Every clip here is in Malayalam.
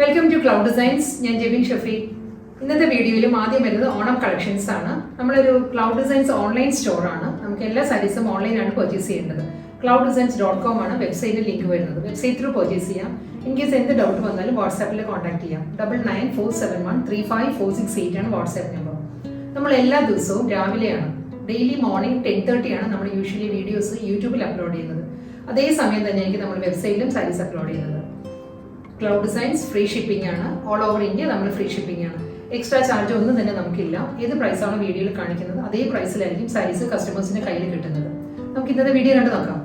Welcome to cloud designs. ഞാൻ ജെബിൻ ഷഫി. ഇന്നത്തെ വീഡിയോയിലും ആദ്യം വരുന്നത് ഓണം കളക്ഷൻസ് ആണ്. നമ്മളൊരു ക്ലൗഡ് ഡിസൈൻസ് ഓൺലൈൻ സ്റ്റോർ ആണ്. നമുക്ക് എല്ലാ സാരീസും ഓൺലൈനാണ് പർച്ചേസ് ചെയ്യേണ്ടത്. clouddesigns.com ആണ് വെബ്സൈറ്റിൽ ലിങ്ക് വരുന്നത്. വെബ്സൈറ്റ് ത്രൂ പർച്ചേസ് ചെയ്യാം. ഇൻ കേസ് എന്ത് ഡൗട്ട് വന്നാലും വാട്സാപ്പിൽ കോൺടാക്ട് ചെയ്യാം. 9947135468 ആണ് വാട്സാപ്പ് നമ്പർ. നമ്മൾ എല്ലാ ദിവസവും രാവിലെയാണ്, ഡെയിലി മോർണിംഗ് 10:30 ആണ് നമ്മൾ യൂഷ്വലി വീഡിയോസ് യൂട്യൂബിൽ അപ്ലോഡ് ചെയ്യുന്നത്. അതേ സമയം തന്നെയായിരിക്കും നമ്മൾ വെബ്സൈറ്റിലും സാരീസ് അപ്ലോഡ് ചെയ്യുന്നത്. ക്ലൗഡ് ഡിസൈൻസ് ഫ്രീ ഷിപ്പിംഗ് ആണ്. ഓൾ ഓവർ ഇന്ത്യ നമ്മൾ ഫ്രീ ഷിപ്പിംഗ് ആണ്. എക്സ്ട്രാ ചാർജ് ഒന്നും തന്നെ നമുക്കില്ല. ഏത് പ്രൈസാണ് വീഡിയോയിൽ കാണിക്കുന്നത് അതേ പ്രൈസിലായിരിക്കും സാരീസ് കസ്റ്റമേഴ്സിന്റെ കയ്യിൽ കിട്ടുന്നത്. നമുക്ക് ഇന്നത്തെ വീഡിയോ കണ്ട് നോക്കാം.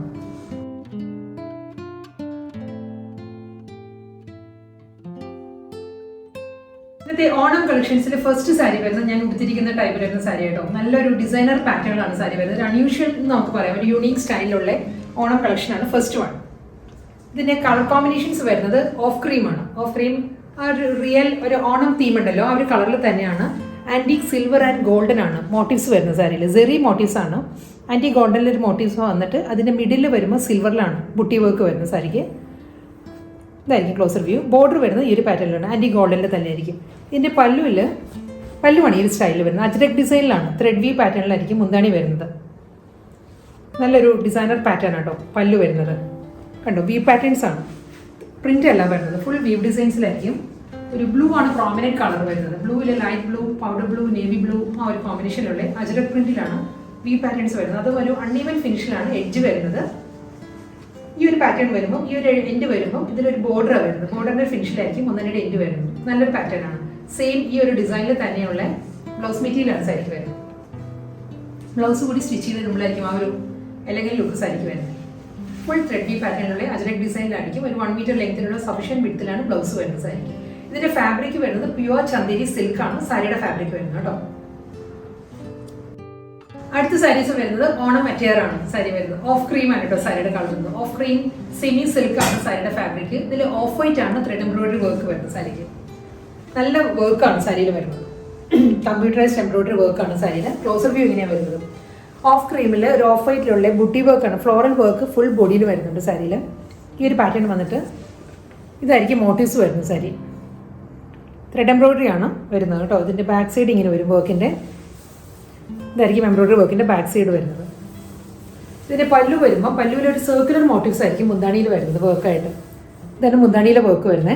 ഇന്നത്തെ ഓണം കളക്ഷൻസിൽ ഫസ്റ്റ് സാരി വരുന്നത് ഞാൻ ഉടുത്തിരിക്കുന്ന ടൈപ്പ് വരുന്ന സാരി കേട്ടോ. നല്ലൊരു ഡിസൈനർ പാറ്റേണിലാണ് സാരി വരുന്നത്. ഒരു അൺയൂഷ്വൽ എന്ന് നമുക്ക് പറയാം, ഒരു യൂണീക് സ്റ്റൈലിലുള്ള ഓണം കളക്ഷനാണ് ഫസ്റ്റ് വൺ. ഇതിന്റെ കളർ കോമ്പിനേഷൻസ് വരുന്നത് ഓഫ് ക്രീം ആണ്. ഓഫ് ക്രീം ആ ഒരു റിയൽ ഒരു ഓണം തീം ഉണ്ടല്ലോ, ആ ഒരു കളറിൽ തന്നെയാണ്. ആന്റിക് സിൽവർ ആൻഡ് ഗോൾഡൻ ആണ് മോട്ടീവ്സ് വരുന്ന സാരിയിൽ. സെറി മോട്ടീവ്സ് ആണ്. ആന്റിക് ഗോൾഡനിൽ ഒരു മോട്ടീവ്സ് വന്നിട്ട് അതിന്റെ മിഡിൽ വരുമ്പോൾ സിൽവറിലാണ് ബുട്ടി വർക്ക് വരുന്ന സാരിക്ക്. ഇതായിരിക്കും ക്ലോസർ വ്യൂ. ബോർഡർ വരുന്നത് ഈ ഒരു പാറ്റേണിലാണ്, ആന്റിക് ഗോൾഡനിൽ തന്നെ ആയിരിക്കും. ഇതിന്റെ പല്ലുവാണ് ഈ ഒരു സ്റ്റൈലിൽ വരുന്നത്. അജ്രക് ഡിസൈനിലാണ്, ത്രെഡ് വി പാറ്റേണിലായിരിക്കും മുന്താണി വരുന്നത്. നല്ലൊരു ഡിസൈനർ പാറ്റേൺ ആട്ടോ പല്ലു വരുന്നത്. കണ്ടോ, വീവ് പാറ്റേൺസ് ആണ്, പ്രിന്റ് അല്ല വരുന്നത്. ഫുൾ വീവ് ഡിസൈൻസിലായിരിക്കും. ഒരു ബ്ലൂ ആണ് പ്രോമിനന്റ് കളർ വരുന്നത്. ബ്ലൂവിൽ light blue, powder blue, navy blue ആ ഒരു കോമ്പിനേഷനിലുള്ള അജ്രക് പ്രിന്റിലാണ് വീവ് പാറ്റേൺസ് വരുന്നത്. അതും ഒരു അൺഈവൻ ഫിനിഷിലാണ് എഡ്ജ് വരുന്നത്. ഈ ഒരു പാറ്റേൺ വരുമ്പോൾ ഈ ഒരു എൻഡ് വരുമ്പോൾ ഇതിലൊരു ബോർഡർ വരുന്നത്. ബോർഡറിന്റെ ഫിനിഷിലായിരിക്കും ഒന്നിന്റെ എൻഡ് വരുന്നത്. നല്ലൊരു പാറ്റേൺ ആണ്. സെയിം ഈ ഒരു ഡിസൈനിൽ തന്നെയുള്ള ബ്ലൗസ് മെറ്റീരിയലാണ് സാരിക്ക് വരുന്നത്. ബ്ലൗസ് കൂടി സ്റ്റിച്ച് ചെയ്ത് നമ്മളായിരിക്കും ആ ഒരു അല്ലെങ്കിൽ ലുക്ക് സാരിക്ക് വരുന്നത്. ഫുൾ ത്രെഡ് വി പാറ്റേണിലുള്ള അജ്രക് ഡിസൈനിലായിരിക്കും. ഒരു 1 മീറ്റർ ലെങ്ത്തിലുള്ള സഫിഷ്യന്റ് വിഡ്ത്തിലാണ് ബ്ലൗസ് വരുന്നത് സാരിക്ക്. ഇതിന്റെ ഫാബ്രിക് വരുന്നത് പ്യുവർ ചന്ദേരി സിൽക്ക് ആണ് സാരിയുടെ ഫാബ്രിക് വരുന്നത് കേട്ടോ. അടുത്ത സാരീസ് വരുന്നത് ഓണം മെറ്റീരിയൽ ആണ് സാരി വരുന്നത്. ഓഫ് ക്രീം ആണ് കേട്ടോ സാരിയുടെ കളർ വരുന്നത്. ഓഫ് ക്രീം സെമി സിൽക്ക് ആണ് സാരിയുടെ ഫാബ്രിക്. ഇതിൽ ഓഫ് വൈറ്റ് ആണ് ത്രെഡ് എംബ്രോയിഡറി വർക്ക് വരുന്നത് സാരിക്ക്. നല്ല വർക്കാണ് സാരിയിൽ വരുന്നത്. കമ്പ്യൂട്ടറൈസ്ഡ് എംബ്രോയിഡറി വർക്കാണ് സാരിയിൽ. ക്ലോസർ വ്യൂ ഇങ്ങനെയാണ് വരുന്നത്. ഓഫ് ക്രീമിൽ ഒരു ഓഫ് വൈറ്റിലുള്ള ബുട്ടി വർക്കാണ്, ഫ്ലോറൽ വർക്ക് ഫുൾ ബോഡിയിൽ വരുന്നുണ്ട് സാരിയിൽ. ഈ ഒരു പാറ്റേൺ വന്നിട്ട് ഇതായിരിക്കും മോട്ടീവ്സ് വരുന്നത്. സാരി ത്രെഡ് എംബ്രോയിഡറി ആണ് വരുന്നത് കേട്ടോ. ഇതിൻ്റെ ബാക്ക് സൈഡ് ഇങ്ങനെ വരും വർക്കിൻ്റെ. ഇതായിരിക്കും എംബ്രോയിഡറി വർക്കിൻ്റെ ബാക്ക് സൈഡ് വരുന്നത്. ഇതിൻ്റെ പല്ലു വരുമ്പോൾ പല്ലുവിലൊരു സർക്കുലർ മോട്ടീവ്സ് ആയിരിക്കും മുന്താണിയിൽ വരുന്നത് വർക്കായിട്ട്. ഇതാണ് മുന്താണിയിലെ വർക്ക് വരുന്നത്.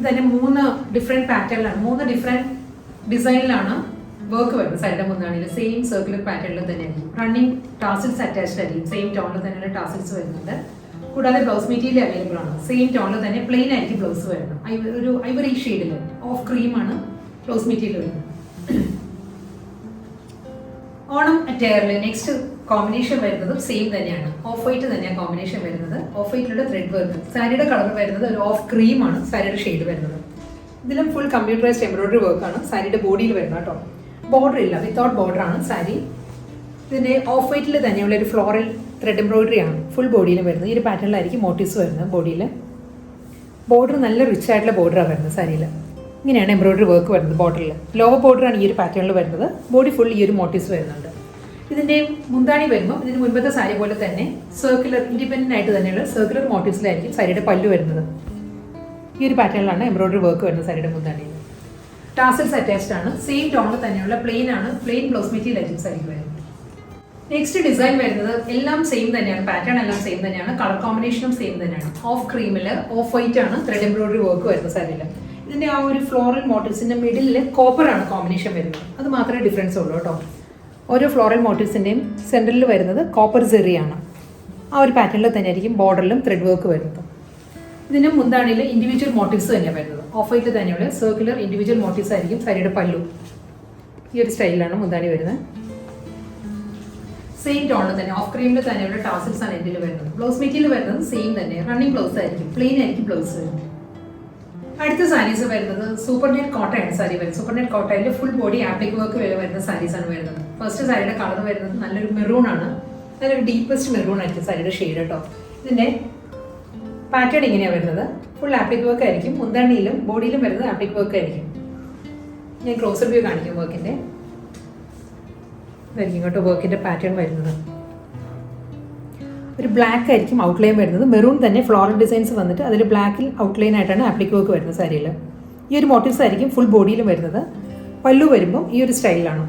ഇതന്നെ 3 ഡിഫറെൻറ്റ് പാറ്റേണിലാണ്, 3 ഡിഫറെൻറ്റ് ഡിസൈനിലാണ് വർക്ക് വരുന്നത് സാരിയുടെ മുന്താണിയിൽ. സെയിം സർക്കുലർ പാറ്റേണിൽ തന്നെ ആയിരിക്കും. റണ്ണിങ് ടാസിൽസ് അറ്റാച്ച്ഡ് ആയിരിക്കും. സെയിം ടോണിൽ തന്നെയുള്ള ടാസിൽസ് വരുന്നുണ്ട്. കൂടാതെ ബ്ലൗസ് മെറ്റീരിയൽ അവൈലബിൾ ആണ്. സെയിം ടോണിൽ തന്നെ പ്ലെയിൻ ആയിരിക്കും ബ്ലൗസ് വരുന്നത്. ഒരു ഐവറി ഷെയ്ഡിൽ ഓഫ് ക്രീം ആണ് ബ്ലൗസ് മെറ്റീരിയൽ വരുന്നത്. ഓണം അറ്റയറിൽ നെക്സ്റ്റ് കോമ്പിനേഷൻ വരുന്നതും സെയിം തന്നെയാണ്. ഓഫ് വൈറ്റ് തന്നെയാണ് കോമ്പിനേഷൻ വരുന്നത്. ഓഫ് വൈറ്റിലുള്ള ത്രെഡ് വർക്ക്. സാരിയുടെ കളർ വരുന്നത് ഒരു ഓഫ് ക്രീം ആണ് സാരിയുടെ ഷെയ്ഡ് വരുന്നത്. ഇതിലും ഫുൾ കമ്പ്യൂട്ടറൈസ്ഡ് എംബ്രോയിഡറി വർക്കാണ് സാരിയുടെ ബോഡിയിൽ വരുന്നത് കേട്ടോ. ബോർഡർ ഇല്ല, വിത്തൗട്ട് ബോർഡർ ആണ് സാരി. ഇതിൻ്റെ ഓഫ് വൈറ്റിൽ തന്നെയുള്ള ഒരു ഫ്ലോറൽ ത്രെഡ് എംബ്രോയിഡറി ആണ് ഫുൾ ബോഡിയിൽ വരുന്നത്. ഈ ഒരു പാറ്റേണിലായിരിക്കും മോട്ടീവ്സ് വരുന്നത് ബോഡിയിൽ. ബോർഡർ നല്ല റിച്ച് ആയിട്ടുള്ള ബോർഡറാണ് വരുന്നത് സാരിയിൽ. ഇങ്ങനെയാണ് എംബ്രോയിഡറി വർക്ക് വരുന്നത് ബോർഡറിൽ. ലോവർ ബോർഡറാണ് ഈ ഒരു പാറ്റേണിൽ വരുന്നത്. ബോഡി ഫുൾ ഈ ഒരു മോട്ടീവ്സ് വരുന്നുണ്ട്. ഇതിൻ്റെ മുന്താണി വരുമ്പോൾ ഇതിന് മുൻപത്തെ സാരി പോലെ തന്നെ സർക്കുലർ ഇൻഡിപെൻഡൻ്റ് ആയിട്ട് തന്നെയുള്ള സർക്കുലർ മോട്ടീവ്സിലായിരിക്കും സാരിയുടെ പല്ലു വരുന്നത്. ഈ ഒരു പാറ്റേണിലാണ് എംബ്രോയിഡറി വർക്ക് വരുന്നത് സാരിയുടെ മുന്താണിയിൽ. ടാസൽസ് അറ്റാച്ച്ഡ് ആണ്. സെയിം ടോണിൽ തന്നെയുള്ള പ്ലെയിൻ ആണ്, പ്ലെയിൻ ബ്ലൗസ് മെറ്റീരിയൽ ആയിരിക്കും സാരിക്ക് വരുന്നത്. നെക്സ്റ്റ് ഡിസൈൻ വരുന്നത് എല്ലാം സെയിം തന്നെയാണ്, പാറ്റേൺ എല്ലാം സെയിം തന്നെയാണ്, കളർ കോമ്പിനേഷനും സെയിം തന്നെയാണ്. ഓഫ് ക്രീമിൽ ഓഫ് വൈറ്റ് ആണ് ത്രെഡ് എംബ്രോയിഡറി വർക്ക് വരുന്നത് സാരിയിൽ. ഇതിൻ്റെ ആ ഒരു ഫ്ലോറൽ മോട്ടീവ്സിൻ്റെ മിഡിലിൽ കോപ്പർ ആണ് കോമ്പിനേഷൻ വരുന്നത്. അത് മാത്രമേ ഡിഫറൻസ് ഉള്ളൂ കേട്ടോ. ഓരോ ഫ്ലോറൽ മോട്ടീവ്സിൻ്റെയും സെൻറ്ററിൽ വരുന്നത് കോപ്പർ സെറിയാണ്. ആ ഒരു പാറ്റേണിൽ തന്നെ ആയിരിക്കും ബോർഡറിലും ത്രെഡ് വർക്ക് വരുന്നത്. ഇതിന് മുന്താണിയിൽ ഇൻഡിവിജ്വൽ മോട്ടീവ്സ് തന്നെയാണ് വരുന്നത്. ഓഫ് വൈറ്റ് തന്നെയുള്ള സർക്കുലർ ഇൻഡിവിജ്വൽ മോട്ടീവ്സ് ആയിരിക്കും സാരിയുടെ പല്ലു. ഈ ഒരു സ്റ്റൈലിലാണ് മുന്താണി വരുന്നത്. സെയിം ടോണിൽ തന്നെ ഓഫ് ക്രീമിൽ തന്നെയുള്ള ടാസിൽസ് ആണ് എൻഡിൽ വരുന്നത്. ബ്ലൗസ് മെറ്റീരിയൽ വരുന്നത് സെയിം തന്നെ, റണ്ണിങ് ബ്ലൗസ് ആയിരിക്കും, പ്ലെയിൻ ആയിരിക്കും ബ്ലൗസ് വരുന്നത്. അടുത്ത സാരീസ് വരുന്നത് സൂപ്പർ നെറ്റ് കോട്ടയാണ് സാരി വരുന്നത്. സൂപ്പർ നെറ്റ് കോട്ടയിൽ ഫുൾ ബോഡി ആപ്ലിക് വർക്ക് വരുന്ന സാരീസ് ആണ് വരുന്നത്. ഫസ്റ്റ് സാരിയുടെ കളർ വരുന്നത് നല്ലൊരു മെറൂൺ ആണ്. നല്ലൊരു ഡീപ്പസ്റ്റ് മെറൂൺ ആയിരിക്കും സാരിയുടെ ഷെയ്ഡ് കേട്ടോ. ഇതിൻ്റെ പാറ്റേൺ ഇങ്ങനെയാണ് വരുന്നത്. ഫുൾ ആപ്ലിക് വർക്ക് ആയിരിക്കും. മുന്താണിയിലും ബോഡിയിലും വരുന്നത് ആപ്ലിക് വർക്ക് ആയിരിക്കും. ഞാൻ ക്ലോസർ വ്യൂ കാണിക്കും വർക്കിൻ്റെ. ഇതായിരിക്കും കേട്ടോ വർക്കിൻ്റെ പാറ്റേൺ വരുന്നത്. ഒരു ബ്ലാക്ക് ആയിരിക്കും ഔട്ട്ലൈൻ വരുന്നത്. മെറൂൺ തന്നെ ഫ്ലോറൽ ഡിസൈൻസ് വന്നിട്ട് അതിൽ ബ്ലാക്കിൽ ഔട്ട്ലൈൻ ആയിട്ടാണ് ആപ്ലിക് വർക്ക് വരുന്നത് സാരിയിൽ. ഈ ഒരു മോട്ടീവ്സ് ആയിരിക്കും ഫുൾ ബോഡിയിലും വരുന്നത്. പല്ലു വരുമ്പം ഈ ഒരു സ്റ്റൈലിലാണ്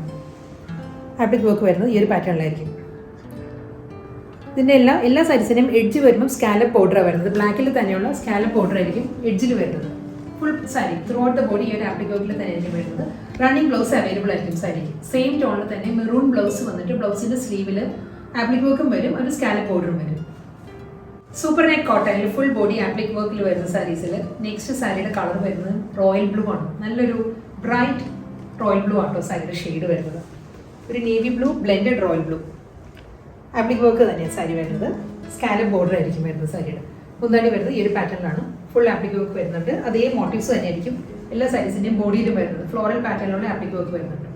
ആപ്ലിക് വർക്ക് വരുന്നത്. ഈ ഒരു പാറ്റേണിലായിരിക്കും. ഇതിൻ്റെ എല്ലാ സാരീസിൻ്റെയും എഡ്ജ് വരുമ്പം സ്കാലപ്പ് ബോർഡറാണ് വരുന്നത്. ബ്ലാക്കിൽ തന്നെയുള്ള സ്കാലപ്പ് ബോർഡർ ആയിരിക്കും എഡ്ജിൽ വരുന്നത്. Full sari through out the body ഈ ഒരു ആപ്ലിക് വർക്കിൽ തന്നെ ആയിരിക്കും വരുന്നത്. റണ്ണിങ് ബ്ലൗസ് അവൈലബിൾ ആയിരിക്കും സാരിക്ക്. സെയിം ടോണിൽ തന്നെ മെറൂൺ ബ്ലൗസ് വന്നിട്ട് ബ്ലൗസിൻ്റെ സ്ലീവിൽ ആപ്ലിക് വർക്കും വരും, ഒരു സ്കാലപ്പ് ബോർഡറും വരും. സൂപ്പർ നെറ്റ് കോട്ടണിൽ ഫുൾ ബോഡി ആപ്ലിക് വർക്കിൽ വരുന്ന സാരീസിൽ നെക്സ്റ്റ് സാരിയുടെ കളർ വരുന്നത് റോയൽ ബ്ലൂ ആണ്. നല്ലൊരു ബ്രൈറ്റ് റോയൽ ബ്ലൂ ആട്ടോ സാരിയുടെ ഷെയ്ഡ് വരുന്നത്. ഒരു navy blue blended royal blue appliqué work തന്നെയാണ് സാരി വരുന്നത്. സ്കാലപ്പ് ബോർഡർ ആയിരിക്കും വരുന്നത് സാരിയുടെ. മുന്താണി വരുന്നത് ഈ ഒരു പാറ്റേണിലാണ്. ഫുൾ ആപ്ലിക് വർക്ക് വരുന്നുണ്ട്. അതേ മോട്ടീവ്സ് തന്നെയായിരിക്കും എല്ലാ സാരീസിൻ്റെയും ബോഡിയിലും വരുന്നത്. ഫ്ലോറൽ പാറ്റേണിലുള്ള ആപ്ലിക് വർക്ക് വരുന്നുണ്ട്.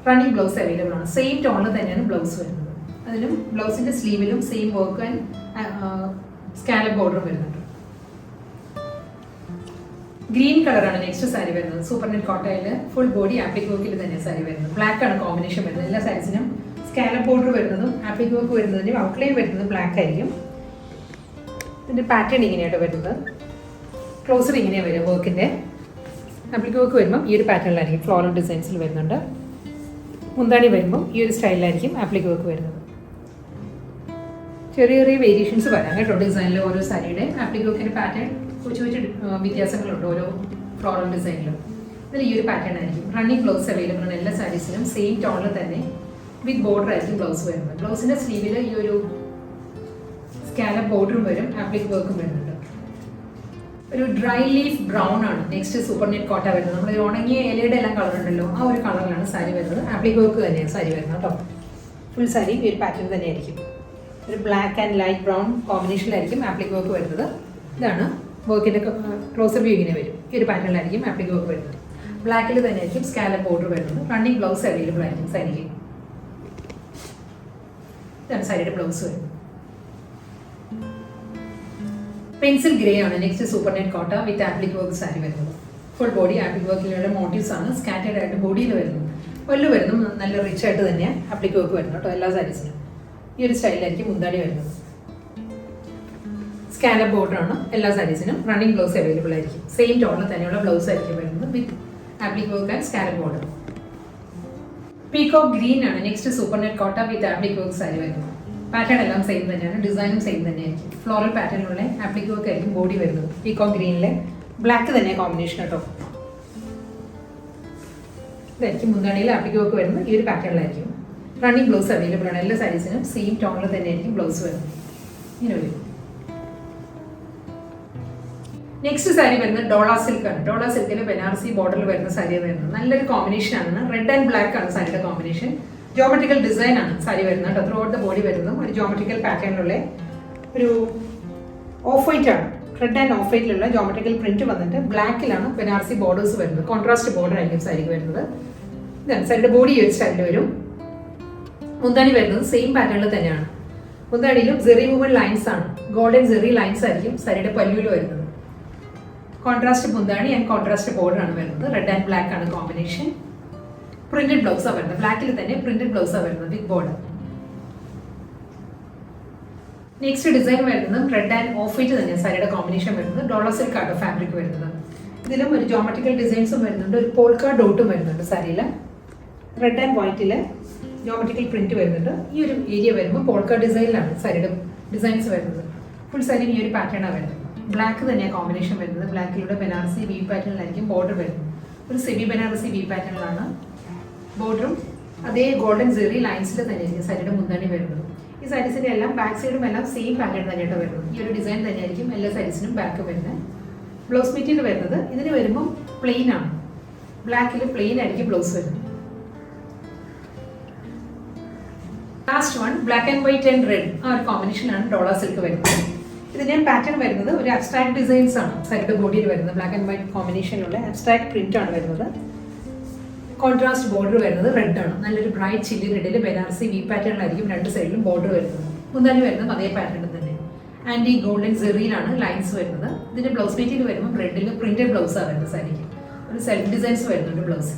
റണ്ണിങ് ബ്ലൗസ് അവൈലബിൾ ആണ്. സെയിം ടോണിൽ തന്നെയാണ് ബ്ലൗസ് വരുന്നത്. അതിലും ബ്ലൗസിൻ്റെ സ്ലീവിലും same work and scallop border വരുന്നുണ്ട്. ഗ്രീൻ കളറാണ് നെക്സ്റ്റ് സാരി വരുന്നത്. സൂപ്പർ നെറ്റ് കോട്ടയിൽ ഫുൾ ബോഡി ആപ്ലിക് വർക്കിൽ തന്നെ സാരി വരുന്നത്. ബ്ലാക്ക് ആണ് കോമ്പിനേഷൻ വരുന്നത്. എല്ലാ സാരീസിനും സ്കാലപ്പ് ബോർഡർ വരുന്നതും ആപ്ലിക് വർക്ക് വരുന്നതിൻ്റെ ഔട്ട്ലൈൻ വരുന്നത് ബ്ലാക്ക് ആയിരിക്കും. ഇതിൻ്റെ പാറ്റേൺ ഇങ്ങനെയായിട്ട് വരുന്നത്. ക്ലോസർ ഇങ്ങനെയാണ് വരും. വർക്കിൻ്റെ ആപ്ലിക് വർക്ക് വരുമ്പം ഈ ഒരു പാറ്റേണിലായിരിക്കും ഫ്ലോറൽ ഡിസൈൻസിൽ വരുന്നുണ്ട്. മുന്താണി വരുമ്പം ഈ ഒരു സ്റ്റൈലിലായിരിക്കും ആപ്ലിക് വർക്ക് വരുന്നത്. ചെറിയ ചെറിയ വേരിയേഷൻസ് വരാം കേട്ടോ ഡിസൈനിൽ. ഓരോ സാരിയുടെ ആപ്ലിക് വർക്കിൻ്റെ പാറ്റേൺ കൊച്ചു വ്യത്യാസങ്ങളുണ്ട് ഓരോ ഫ്ലോറൽ ഡിസൈനിലും. ഇതിൽ ഈ ഒരു പാറ്റേൺ ആയിരിക്കും. റണ്ണിങ് ബ്ലൗസ് അവൈലബിൾ ആണ് എല്ലാ സാരീസിനും. സെയിം ടോണിൽ തന്നെ വിത്ത് ബോർഡർ ആയിരിക്കും ബ്ലൗസ് വരുന്നത്. ബ്ലൗസിൻ്റെ സ്ലീവിൽ ഈ ഒരു സ്കാലപ്പ് ബോർഡറും വരും, ആപ്ലിക് വർക്കും വരുന്നുണ്ട്. ഒരു ഡ്രൈ ലീഫ് ബ്രൗൺ ആണ് നെക്സ്റ്റ് സൂപ്പർ നെറ്റ് കോട്ട വരുന്നത്. നമ്മൾ ഉണങ്ങിയ ഇലയുടെ എല്ലാം കളർ ഉണ്ടല്ലോ, ആ ഒരു കളറിലാണ് സാരി വരുന്നത്. ആപ്ലിക് വർക്ക് തന്നെയാണ് സാരി വരുന്നത് കേട്ടോ. ഫുൾ സാരി ഈ ഒരു പാറ്റേൺ തന്നെയായിരിക്കും. ഒരു ബ്ലാക്ക് ആൻഡ് ലൈറ്റ് ബ്രൗൺ കോമ്പിനേഷനിലായിരിക്കും ആപ്ലിക് വർക്ക് വരുന്നത്. ഇതാണ് വർക്കിൻ്റെ ക്ലോസർ വ്യൂ ഇങ്ങനെ വരും. ഈ ഒരു പാറ്റേണിലായിരിക്കും ആപ്ലിക് വർക്ക് വരുന്നത്. ബ്ലാക്കിൽ തന്നെയായിരിക്കും സ്കാലപ്പ് ബോർഡർ വരുന്നത്. റണ്ണിങ് ബ്ലൗസ് അവൈലബിൾ ആയിരിക്കും സാരിക്ക്. ഇതാണ് സാരിയുടെ ബ്ലൗസ് വരുന്നത്. പെൻസിൽ ഗ്രേ ആണ് next super net cotton with applique work sari വരുന്നത്. ഫുൾ ബോഡി ആപ്ലിക് വർക്കിലുള്ള മോട്ടീവ്സ് ആണ് സ്കാറ്റേഡ് ആയിട്ട് ബോഡിയിൽ വരുന്നത്. പല്ലു വരുന്നു നല്ല റിച്ച് ആയിട്ട് തന്നെ ആപ്ലിക് വർക്ക് വരുന്നത് കേട്ടോ എല്ലാ സാരീസിനും. ഈ ഒരു സ്റ്റൈലിലായിരിക്കും മുന്താണി വരുന്നത്. സ്കാലപ്പ് ബോർഡർ ആണ് എല്ലാ സാരീസിനും. റണ്ണിങ് ബ്ലൗസ് അവൈലബിൾ ആയിരിക്കും. സെയിം ടോണിൽ തന്നെയുള്ള ബ്ലൗസ് ആയിരിക്കും വരുന്നത് with applique work and scallop border. Peacock green ആണ് next super net cotton with applique work sari വരുന്നത്. പാറ്റേൺ എല്ലാം സെയിം തന്നെയാണ്. ഡിസൈനും സെയിം തന്നെയായിരിക്കും. ഫ്ലോറൽ പാറ്റേണിലുള്ള ആപ്ലിക് വർക്ക് ആയിരിക്കും ബോഡി വരുന്നത്. പീകോക്ക് ഗ്രീനിലെ ബ്ലാക്ക് തന്നെ കോമ്പിനേഷൻ കേട്ടോ. ഇതായിരിക്കും മുന്താണിയിൽ ആപ്ലിക് വർക്ക് വരുന്നത്. ഈ ഒരു പാറ്റേണിലായിരിക്കും. റണ്ണിങ് ബ്ലൗസ് അവൈലബിൾ ആണ് എല്ലാ സാരീസിനും. സെയിം ടോണിൽ തന്നെയായിരിക്കും ബ്ലൗസ് വരുന്നത്. ഇങ്ങനെ വരും. നെക്സ്റ്റ് സാരി വരുന്നത് ഡോള സിൽക്ക് ആണ്. ഡോള സിൽക്കിൽ ബനാറസി ബോർഡറിൽ വരുന്ന സാരി വരുന്നത്. നല്ലൊരു കോമ്പിനേഷൻ ആണ്. റെഡ് ആൻഡ് ബ്ലാക്ക് ആണ് സാരിയുടെ കോമ്പിനേഷൻ. ജോമെട്രിക്കൽ ഡിസൈൻ ആണ് സാരി വരുന്നത് കേട്ടോ. ത്രൂ ഔട്ട് ദ ബോഡി വരുന്നതും ഒരു ജോമെട്രിക്കൽ പാറ്റേണിലുള്ള ഒരു ഓഫ് വൈറ്റ് ആണ്. റെഡ് ആൻഡ് ഓഫ് വൈറ്റിലുള്ള ജോമെട്രിക്കൽ പ്രിന്റ് വന്നിട്ട് ബ്ലാക്കിലാണ് ബനാറസി ബോർഡേഴ്സ് വരുന്നത്. കോൺട്രാസ്റ്റ് ബോർഡർ ആയിരിക്കും സാരിക്ക് വരുന്നത്. ഇതാണ് സാരിയുടെ ബോഡി ഒരു സ്റ്റൈലിൽ വരും. മുന്താണി വരുന്നത് സെയിം പാറ്റേണിൽ തന്നെയാണ്. മുന്താണിയിലും ജെറി വുമൺ ലൈൻസ് ആണ്. ഗോൾഡൻ ജെറി ലൈൻസ് ആയിരിക്കും സാരിയുടെ പല്ലുവിൽ വരുന്നത്. കോൺട്രാസ്റ്റ് മുന്താണി ആൻഡ് കോൺട്രാസ്റ്റ് ബോർഡർ ആണ് വരുന്നത്. റെഡ് ആൻഡ് ബ്ലാക്ക് ആണ് കോമ്പിനേഷൻ. പ്രിന്റഡ് ബ്ലൗസ് ആണ് വരുന്നത്. ബ്ലാക്കിൽ തന്നെ പ്രിന്റഡ് ബ്ലൗസ് ആണ് വരുന്നത് വിത്ത് ബോർഡർ. നെക്സ്റ്റ് ഡിസൈൻ വരുന്നത് റെഡ് ആൻഡ് ഓഫ് വൈറ്റ് തന്നെയാണ് സാരിയുടെ കോമ്പിനേഷൻ വരുന്നത്. ഡോള സിൽക്ക് ആണ് ഫാബ്രിക് വരുന്നത്. ഇതിലും ഒരു ജോമെട്രിക്കൽ ഡിസൈൻസും വരുന്നുണ്ട്. ഒരു പോൾക്കാ ഡോട്ടും വരുന്നുണ്ട് സാരിയിൽ. റെഡ് ആൻഡ് വൈറ്റിൽ ജോമെട്രിക്കൽ പ്രിന്റ് വരുന്നുണ്ട്. ഈ ഒരു ഏരിയ വരുമ്പോൾ പോൾക്കാ ഡിസൈനിലാണ് സാരിയുടെ ഡിസൈൻസ് വരുന്നത്. ഫുൾ സാരി ഈ ഒരു പാറ്റേണാണ് വരുന്നത്. ബ്ലാക്ക് തന്നെയാണ് കോമ്പിനേഷൻ വരുന്നത്. ബ്ലാക്കിലൂടെ ബനാറസി വീവ് പാറ്റേണിലായിരിക്കും ബോർഡർ വരുന്നത്. ഒരു സെമി ബനാറസി വീവ് പാറ്റേണിലാണ് ബോർഡറും. അതേ ഗോൾഡൻ ജെറി ലൈൻസിൽ തന്നെയായിരിക്കും സാരിയുടെ മുന്താണി വരുന്നത്. ഈ സാരീസിൻ്റെ എല്ലാം ബാക്ക് സൈഡും എല്ലാം സെയിം പാറ്റേൺ തന്നെയായിട്ട് വരുന്നത്. ഈ ഒരു ഡിസൈൻ തന്നെയായിരിക്കും എല്ലാ സാരീസിനും ബാക്ക് വരുന്നത്. ബ്ലൗസ് മെറ്റീരിയൽ വരുന്നത് ഇതിന് വരുമ്പോൾ പ്ലെയിൻ ആണ്. ബ്ലാക്കിൽ പ്ലെയിൻ ആയിരിക്കും ബ്ലൗസ് വരുന്നത്. Last one black and white and red ആ ഒരു കോമ്പിനേഷനാണ് ഡോള സിൽക്ക് വരുന്നത്. ഇതിൻ്റെ പാറ്റേൺ വരുന്നത് ഒരു അബ്സ്ട്രാക്ട് ഡിസൈൻസ് ആണ് സാരിയുടെ ബോഡിയിൽ വരുന്നത്. ബ്ലാക്ക് ആൻഡ് വൈറ്റ് കോമ്പിനേഷനിലുള്ള അബ്സ്ട്രാക്ട് പ്രിന്റ് ആണ് വരുന്നത്. കോൺട്രാസ്റ്റ് ബോർഡർ വരുന്നത് റെഡ് ആണ്. നല്ലൊരു ബ്രൈറ്റ് ചില്ലി റെഡിൽ ബനാറസി വി പാറ്റേണിലായിരിക്കും രണ്ട് സൈഡിലും ബോർഡർ വരുന്നത്. മുന്താണി വരുന്നത് അതേ പാറ്റേൺ തന്നെ. ആൻഡ് ഈ ഗോൾഡൻ ജെറിയിലാണ് ലൈൻസ് വരുന്നത്. ഇതിന്റെ ബ്ലൗസ് മെറ്റീരിയൽ വരുമ്പോൾ റെഡിൽ പ്രിന്റഡ് ബ്ലൗസാണ് വരുന്നത് സാരിക്ക്. ഒരു സെൽഫ് ഡിസൈൻസ് വരുന്നുണ്ട് ബ്ലൗസ്.